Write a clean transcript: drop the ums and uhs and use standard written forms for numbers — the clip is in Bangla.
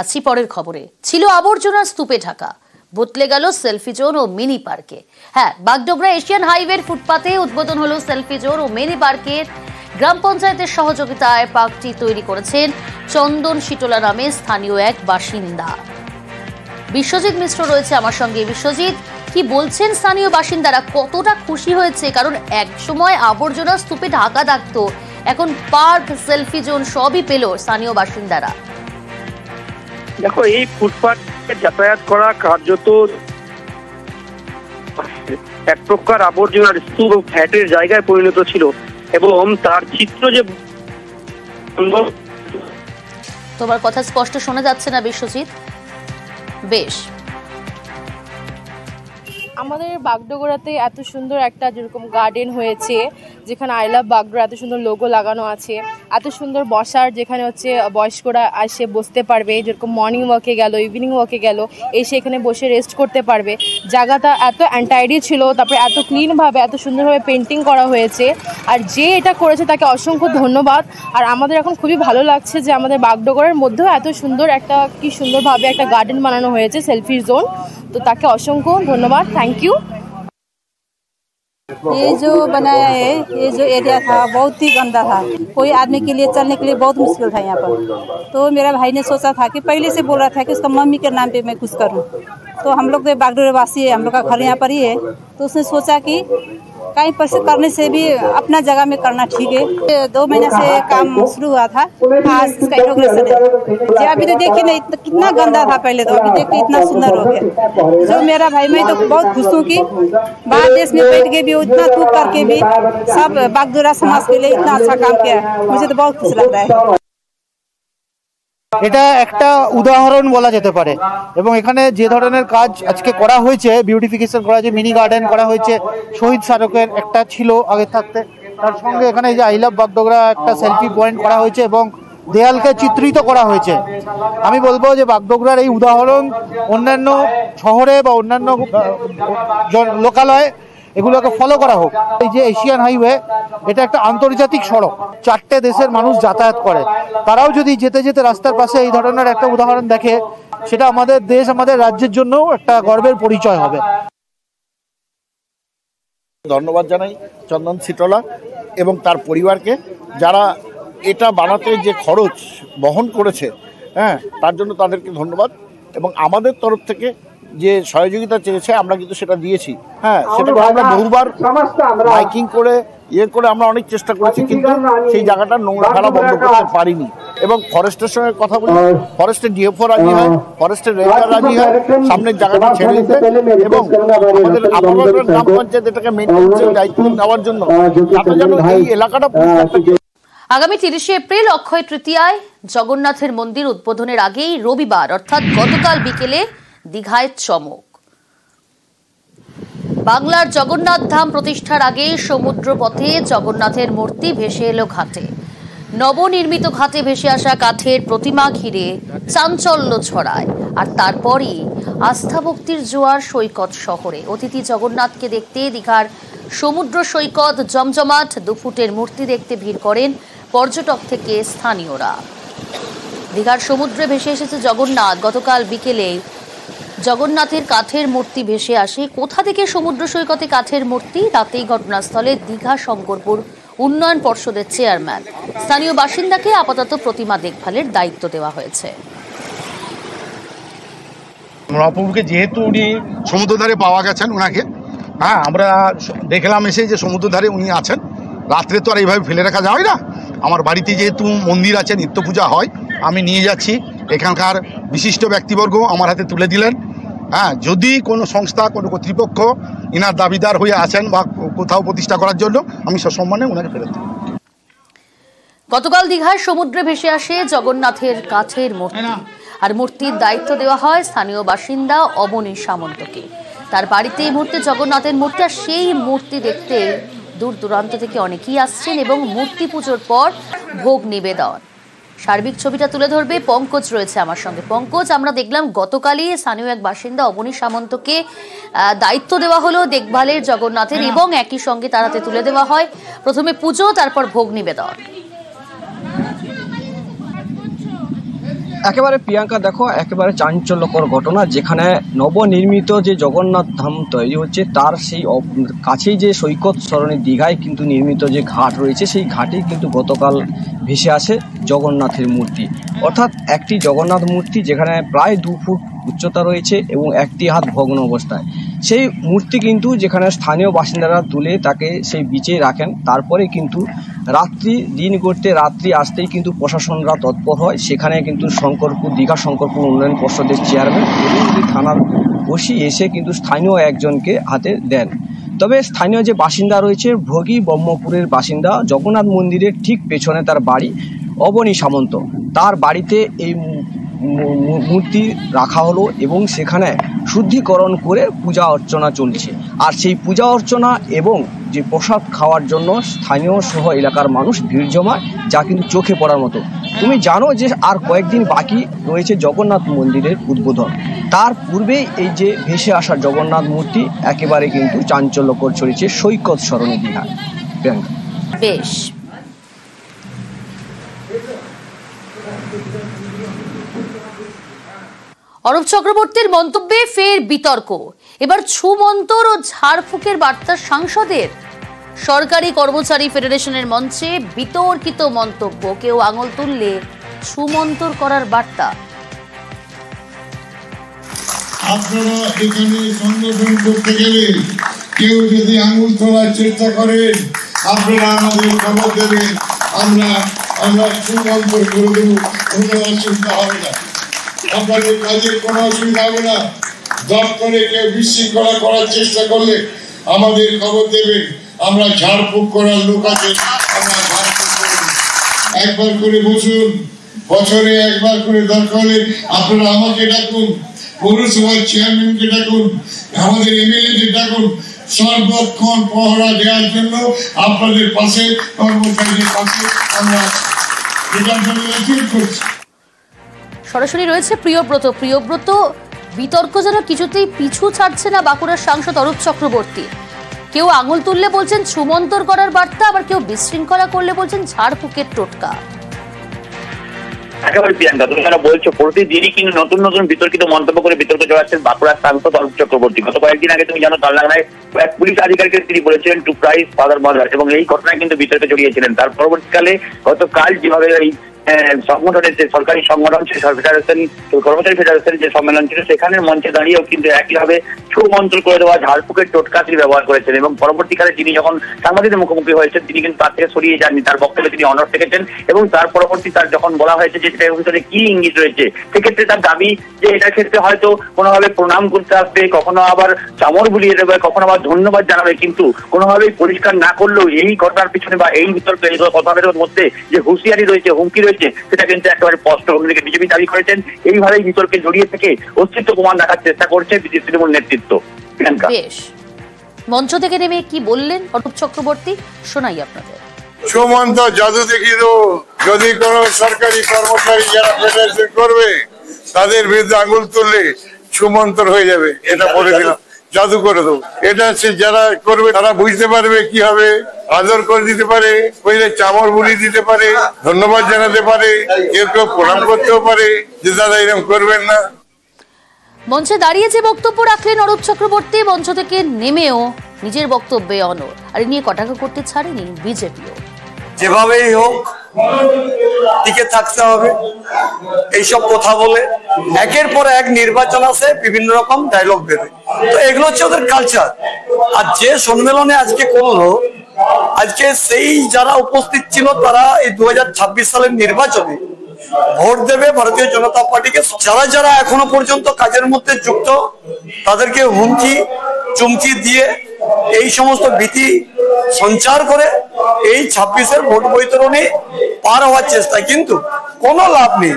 আসছি পরের খবরে। ছিল আবর্জনার স্তূপে ঢাকা, বদলে গেল সেলফি জোন ও মিনি পার্কে। হ্যাঁ, বাগডোগরা এশিয়ান হাইওয়ের ফুটপাতে উদ্বোধন হলো সেলফি জোন ও মিনি পার্কের। গ্রাম পঞ্চায়েতের সহযোগিতায় পার্কটি তৈরি করেছেন চন্দন শীতলা নামে স্থানীয় এক বাসিন্দা। বিশ্বজিৎ মিশ্র রয়েছে আমার সঙ্গে। বিশ্বজিৎ, কি বলছেন স্থানীয় বাসিন্দারা, কতটা খুশি হয়েছে? কারণ এক সময় আবর্জনা স্তূপে ঢাকা থাকতো, এখন পার্ক, সেলফি জোন সবই পেল স্থানীয় বাসিন্দারা। দেখো, এই ফুটপাতে যাতায়াত করা কার্যত এক প্রকার আবর্জনার স্তূপ, ফ্ল্যাটের জায়গায় পরিণত ছিল এবং তার চিত্র যে তোমার কথা স্পষ্ট শোনা যাচ্ছে না বিশ্বজিৎ। বেশ, আমাদের বাগডোগরাতে এত সুন্দর একটা যেরকম গার্ডেন হয়েছে, যেখানে আই লাভ বাগডোগরা এত সুন্দর লোগো লাগানো আছে, এত সুন্দর বসার, যেখানে হচ্ছে বয়স্করা এসে বসতে পারবে, যেরকম মর্নিং ওয়াকে গেল, ইভিনিং ওয়াকে গেল, এসে এখানে বসে রেস্ট করতে পারবে। জায়গাটা এত অ্যান্টাইডি ছিল, তারপরে এত ক্লিনভাবে, এত সুন্দরভাবে পেন্টিং করা হয়েছে। আর যে এটা করেছে তাকে অসংখ্য ধন্যবাদ। আর আমাদের এখন খুবই ভালো লাগছে যে আমাদের বাগডোগরার মধ্যেও এত সুন্দর একটা, কি সুন্দরভাবে একটা গার্ডেন বানানো হয়েছে, সেলফি জোন। तो ताकि असंख्य धन्यवाद, थैंक यू। ये जो बनाया है, ये जो एरिया था बहुत ही गंदा था, कोई आदमी के लिए चलने के लिए बहुत मुश्किल था यहाँ पर। तो मेरा भाई ने सोचा था कि पहले से बोल रहा था कि उसका मम्मी के नाम पे मैं कुछ करूँ। तो हम लोग तो बागडोगरा वासी है, हम लोग का घर यहाँ पर ही है, तो उसने सोचा कि कहीं पर से करने से भी अपना जगह में करना ठीक है। 2 महीने से काम शुरू हुआ था, आज इसका इनॉग्रेशन है। जी अभी तो देखिए ना, कितना गंदा था पहले, तो अभी देखिए इतना सुंदर हो गया। जो मेरा भाई, मैं तो बहुत खुश हूँ कि बाहर देश में बैठ के भी इतना थूक करके भी सब बागडोगरा समाज के लिए इतना अच्छा काम किया, मुझे तो बहुत खुश लग रहा है। এটা একটা উদাহরণ বলা যেতে পারে। এবং এখানে যে ধরনের কাজ আজকে করা হয়েছে, বিউটিফিকেশন করা হয়েছে, মিনি গার্ডেন করা হয়েছে, শহীদ স্মারকের একটা ছিল আগে থাকতে, তার সঙ্গে এখানে এই যে আই লাভ বাগডোগরা একটা সেলফি পয়েন্ট করা হয়েছে এবং দেয়ালকে চিত্রিত করা হয়েছে। আমি বলবো যে বাগডোগরার এই উদাহরণ অন্যান্য শহরে বা অন্যান্য লোকালয়ে এগুলোকে ফলো করা হোক। এই যে এশিয়ান হাইওয়ে, এটা একটা আন্তর্জাতিক সড়ক, 4টে দেশের মানুষ যাতায়াত করে। তারাও যদি যেতে যেতে রাস্তার পাশে এই ধরনের একটা উদাহরণ দেখে, সেটা আমাদের দেশ, আমাদের রাজ্যের জন্য একটা গর্বের পরিচয় হবে। ধন্যবাদ জানাই চন্দন শীতলা এবং তার পরিবারকে, যারা এটা বানাতে যে খরচ বহন করেছে, হ্যাঁ, তার জন্য তাদেরকে ধন্যবাদ। এবং আমাদের তরফ থেকে যে সহযোগিতা চেয়েছে আমরা কিন্তু সেটা দিয়েছি। হ্যাঁ, সেটা আমরা বহুবার বাইকিং করে করে আমরা অনেক চেষ্টা করেছি, কিন্তু সেই জায়গাটা নোংরা ফেলা বন্ধ করতে পারিনি। এবং ফরেস্টের সঙ্গে কথা বলি, ফরেস্টের ডিএফও রাজি হয়, ফরেস্টের রেঞ্জার রাজি হয় সামনের জায়গাটা ছেড়ে দিতে, এবং আমাদের আপাতত গ্রাম পঞ্চায়েত এটাকে মেনটেন্সের দায়িত্ব নেওয়ার জন্য, তাতে যেন এই এলাকাটা। আগামী 30শে এপ্রিল অক্ষয় তৃতীয়ায় জগন্নাথের মন্দির উদ্বোধনের আগেই রবিবার অর্থাৎ গতকাল বিকেলে দীঘায় চমক। বাংলার জগন্নাথ ধাম প্রতিষ্ঠার আগে সমুদ্র পথে জগন্নাথের মূর্তি ভেসে এলো ঘাটে। নবনির্মিত ঘাটে ভেসে আসা কাঠের প্রতিমা ঘিরে চাঞ্চল্য ছড়ায়। আর তারপরই আস্থা ভক্তির জোয়ার সৈকত শহরে। অতিথি জগন্নাথকে দেখতে দীঘার সমুদ্র সৈকত জমজমাট। 2 ফুটের মূর্তি দেখতে ভিড় করেন পর্যটক থেকে স্থানীয়রা। দীঘার সমুদ্রে ভেসে এসেছে জগন্নাথ। গতকাল বিকেলে জগন্নাথের কাঠের মূর্তি ভেসে আসে। কোথা থেকে সমুদ্র সৈকতে কাঠের মূর্তি? রাতেই ঘটনাস্থলে দীঘা শঙ্করপুর উন্নয়ন পর্ষদের চেয়ারম্যান। স্থানীয় বাসিন্দাকে আপাতত প্রতিমা দেখভালের দায়িত্ব দেওয়া হয়েছে। মহাপ্রভুকে যেহেতু উনি সমুদ্রধারে পাওয়া গেছেন, ওনাকে হ্যাঁ আমরা দেখলাম এসে যে সমুদ্রধারে উনি আছেন। রাত্রে তো আর এইভাবে ফেলে রাখা যায় না। আমার বাড়িতে যেহেতু মন্দির আছে, নিত্য পূজা হয়, আমি নিয়ে যাচ্ছি। এখানকার বিশিষ্ট ব্যক্তিবর্গ আমার হাতে তুলে দিলেন। হ্যাঁ, যদি কোনো সংস্থা, কোনো কর্তৃপক্ষ ইনার দাবিদার হয়ে আছেন বা কোথাও প্রতিষ্ঠা করার জন্য, আমি সসম্মানে ওনাকে ফেরত দিই। গতকাল দীঘায় সমুদ্রে ভেসে আসে জগন্নাথের কাঠের মূর্তি। আর মূর্তির দায়িত্ব দেওয়া হয় স্থানীয় বাসিন্দা অবনী সামন্তকে। তার বাড়িতে এই মুহূর্তে জগন্নাথের মূর্তি। আর সেই মূর্তি দেখতে দূর দূরান্ত থেকে অনেকেই আসছেন এবং মূর্তি পুজোর পর ভোগ নিবেদন। সার্বিক ছবিটা তুলে ধরবে পঙ্কজ রয়েছে আমার সঙ্গে। পঙ্কজ, আমরা দেখলাম গতকালই স্থানীয় এক বাসিন্দা অবনী সামন্তকে দায়িত্ব দেওয়া হলো দেখভালের জগন্নাথের, এবং একই সঙ্গে তার হাতে তুলে দেওয়া হয় প্রথমে পুজো, তারপর ভোগ নিবেদন। একেবারে প্রিয়াঙ্কা দেখো, একেবারে চাঞ্চল্যকর ঘটনা, যেখানে নবনির্মিত যে জগন্নাথ ধাম তৈরি হচ্ছে তার সেই কাছেই যে সৈকত সরণি দীঘায় কিন্তু নির্মিত যে ঘাট রয়েছে, সেই ঘাটেই কিন্তু গতকাল ভেসে আসে জগন্নাথের মূর্তি। অর্থাৎ একটি জগন্নাথ মূর্তি যেখানে প্রায় 2 ফুট উচ্চতা রয়েছে এবং একটি হাত ভগ্ন অবস্থায়। সেই মূর্তি কিন্তু যেখানে স্থানীয় বাসিন্দারা তুলে তাকে সেই বিচে রাখেন, তারপরে কিন্তু দিন গড়তে রাত্রি আসতেই কিন্তু প্রশাসনরা তৎপর হয়। সেখানে কিন্তু দীঘা শঙ্করপুর উন্নয়ন পর্ষদের চেয়ারম্যান এবং থানার ওসি এসে কিন্তু স্থানীয় একজনকে হাতে দেন। তবে স্থানীয় যে বাসিন্দা রয়েছে, ভোগী ব্রহ্মপুরের বাসিন্দা, জগন্নাথ মন্দিরের ঠিক পেছনে তার বাড়ি, অবনী সামন্ত, তার বাড়িতে এই মূর্তি রাখা হলো এবং সেখানে শুদ্ধিকরণ করে পূজা অর্চনা চলছে। আর সেই পূজা অর্চনা এবং যে প্রসাদ খাওয়ার জন্য স্থানীয় সহ এলাকার মানুষ ভিড় জমায়, যা কিন্তু চোখে পড়ার মতো। তুমি জানো যে আর কয়েকদিন বাকি রয়েছে জগন্নাথ মন্দিরের উদ্বোধন, তার পূর্বেই এই যে ভেসে আসা জগন্নাথ মূর্তি একেবারে কিন্তু চাঞ্চল্যকর চলেছে সৈকত সরণি দীঘা। বেশ, অরূপ চক্রবর্তীর মন্তব্যে ফের বিতর্ক। এবার ছুমন্তর ও ঝাড়ফুঁকের বার্তা সাংসদের। সরকারি কর্মচারী ফেডারেশনের মঞ্চে বিতর্কিত মন্তব্য, কেউ আঙুল তুললে ছুমন্তর করার বার্তা। আপনারা এখানে সংগঠন করতে গেলে কেউ যদি আঙুল তোলার চেষ্টা করেন, আপনারা আমাদের খবর দেবেন, আমরা ছুমন্তর করে দেবো, কোনো অসুবিধা হবে না। আপনাদের কাজের কোনো অসুবিধা হবে না। দপ্তরে কেউ বিশৃঙ্খলা করার চেষ্টা করলে আমাদের খবর দেবেন, আমরা ঝাড়ফুঁক করার লোক আছে, আমরা ঝাড়ফুঁক করব। একবার করে বসুন, বছরে একবার করে দরকার হলে আপনারা আমাকে ডাকুন, পৌরসভার চেয়ারম্যানকে ডাকুন, আমাদের এমএলএদের ডাকুন, সর্বক্ষণ পহরা দেওয়ার জন্য আপনাদের পাশে, কর্মচারীদের পাশে আমরা এটার জন্য এফোর্ট করছি। সরাসরি রয়েছে প্রিয়ব্রত। বিতর্ক যেন কিছুতেই পিছু ছাড়ছে না বাঁকুড়ার সাংসদ অরূপ চক্রবর্তী। কেউ আঙুল তুললে বলছেন ছুমন্তর করার বার্তা, আবার কেউ বিশৃঙ্খলা করলে বলছেন ঝাড়ফুঁকের টোটকা। একেবারে প্রিয়াঙ্কা, তুমি যারা বলছো প্রতিদিনই কিন্তু নতুন নতুন বিতর্কিত মন্তব্য করে বিতর্ক জড়াচ্ছেন বাঁকুড়ার সাংসদ অরূপ চক্রবর্তী। গত কয়েকদিন আগে তুমি জানো তালডাংরায় এক পুলিশ আধিকারিকের তিনি বলেছিলেন টু প্রাইস ফাদার মাদার, এবং এই ঘটনায় কিন্তু বিতর্কে জড়িয়েছিলেন। তার পরবর্তীকালে গতকাল যেভাবে এই সংগঠনের যে সরকারি সংগঠন ফেডারেশন, কর্মচারী ফেডারেশন যে সম্মেলন ছিল, সেখানের মঞ্চে দাঁড়িয়েও কিন্তু একইভাবে ছুমন্ত্র করে দেওয়া ঝাড়ফুঁকের টোটকা তিনি ব্যবহার করেছেন। এবং পরবর্তীকালে তিনি যখন সাংবাদিকদের মুখোমুখি হয়েছেন, তিনি কিন্তু তার থেকে সরিয়ে যাননি, তার বক্তব্যে তিনি অনড় থেকেছেন। এবং তার পরবর্তী তার যখন বলা হয়েছে যে এটার ভিতরে কি ইঙ্গিত রয়েছে, সেক্ষেত্রে তার দাবি যে এটার ক্ষেত্রে হয়তো কোনোভাবে প্রণাম করতে আসবে, কখনো আবার চামর বুলিয়ে দেবে, কখনো আবার ধন্যবাদ জানাবে, কিন্তু কোনোভাবেই পরিষ্কার না করলেও এই ঘটনার পিছনে বা এই বিতর্ক, এই কথাটার মধ্যে যে হুঁশিয়ারি রয়েছে, হুমকি রয়েছে, সেটা কিন্তু একেবারে স্পষ্ট। অন্যদিকে বিজেপি দাবি করেছেন এইভাবেই বিতর্কে জড়িয়ে থেকে অস্তিত্ব প্রমাণ রাখার চেষ্টা করছে বিজেপি তৃণমূল নেতৃত্ব। বেশ, মঞ্চ থেকে নেমে কি বললেন অরূপ চক্রবর্তী শোনাই আপনাদের। ছুমন্ত জাদু দেখিয়ে দেবো, যদি কোন সরকারি কর্মচারী যারা ফেডারেশন করবে তাদের বিরুদ্ধে আঙুল তুললে ছুমন্তর হয়ে যাবে, এটা বলে দিলাম, জাদু করে দেবো। এটা যারা করবে তারা বুঝতে পারবে কি হবে, আদর করে দিতে পারে, কইলে চামর বুলি দিতে পারে, ধন্যবাদ জানাতে পারে, কেউ কেউ প্রণাম করতেও পারে যে দাদা এরকম করবেন না। মঞ্চে দাঁড়িয়ে যে বক্তব্য রাখলেন অরূপ চক্রবর্তী, মঞ্চ থেকে নেমেও নিজের বক্তব্যে অনড়, আর নিয়ে কটাক্ষ করতে ছাড়েনি বিজেপিও। যেভাবেই হোক টিকে থাকতে হবে, এইসব কথা বলে একের পর এক নির্বাচন আসে, বিভিন্ন রকম ডায়লগ বেরোয়, তো এগুলো হচ্ছে ওদের কালচার। আর যে সম্মেলনে আজকে করলো, আজকে সেই যারা উপস্থিত ছিল তারা এই 2026 সালের নির্বাচনে ভোট দেবে ভারতীয় জনতা পার্টিকে। যারা যারা এখনো পর্যন্ত কাজের মধ্যে যুক্ত তাদেরকে হুমকি চুমকি দিয়ে এই সমস্ত ভীতি সঞ্চার করে এই 26-এর ভোট বৈতরণী পার হওয়ার চেষ্টা, কিন্তু কোনো লাভ নেই।